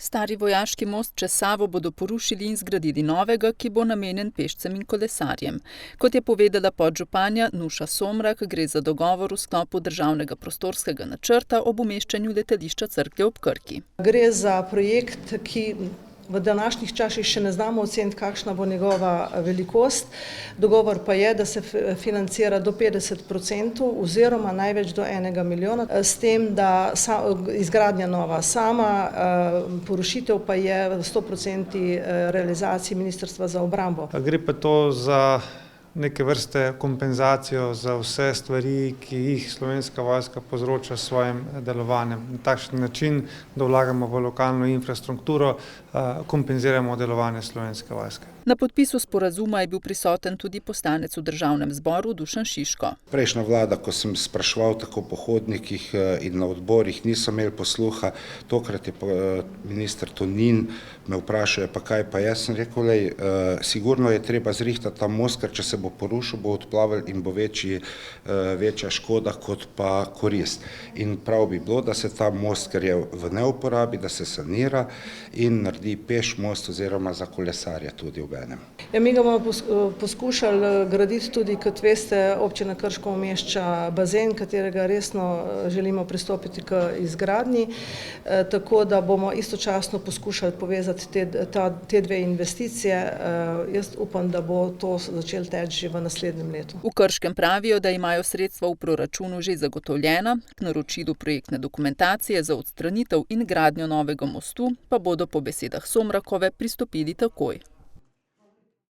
Stari vojaški most čez Savo bodo porušili in zgradili novega, ki bo namenjen pešcem in kolesarjem. Kot je povedala podžupanja Nuša Somrak, gre za dogovor v sklopu državnega prostorskega načrta ob umeščanju letališča Cerklje ob Krki. Gre za projekt, ki v današnjih časih še ne znamo oceniti, kakšna bo njegova velikost. Dogovor pa je, da se financira do 50% oziroma največ do 1 milijona, s tem, da izgradnja nova sama, porušitev pa je v 100% realizaciji Ministrstva za obrambo. Gre pa to za neke vrste kompenzacijo za vse stvari, ki jih Slovenska vojska povzroča s svojim delovanjem. Na takšen način, da vlagamo v lokalno infrastrukturo, kompenziramo delovanje Slovenske vojske. Na podpisu sporazuma je bil prisoten tudi poslanec v državnem zboru Dušan Šiško. Prejšnja vlada, ko sem spraševal tako po hodnikih in na odborih, niso imeli posluha. Tokrat je minister Tonin me vprašal, pa kaj pa jaz sem rekel, sigurno je treba zrihtati ta most, ker če se bo porušil, bo odplavil in bo večja škoda kot pa korist. In prav bi bilo, da se ta most, ker je v neuporabi, da se sanira in naredi peš most oziroma za kolesarje tudi v enem. Ja, mi ga bomo poskušali graditi tudi, kot veste, občina Krško umešča bazen, katerega resno želimo pristopiti k izgradnji, tako da bomo istočasno poskušali povezati te dve investicije. Jaz upam, da bo to začelo teči že v naslednjem letu. V Krškem pravijo, da imajo sredstva v proračunu že zagotovljena, k naročilu projektne dokumentacije za odstranitev in gradnjo novega mostu pa bodo po besedah Somrakove pristopili takoj.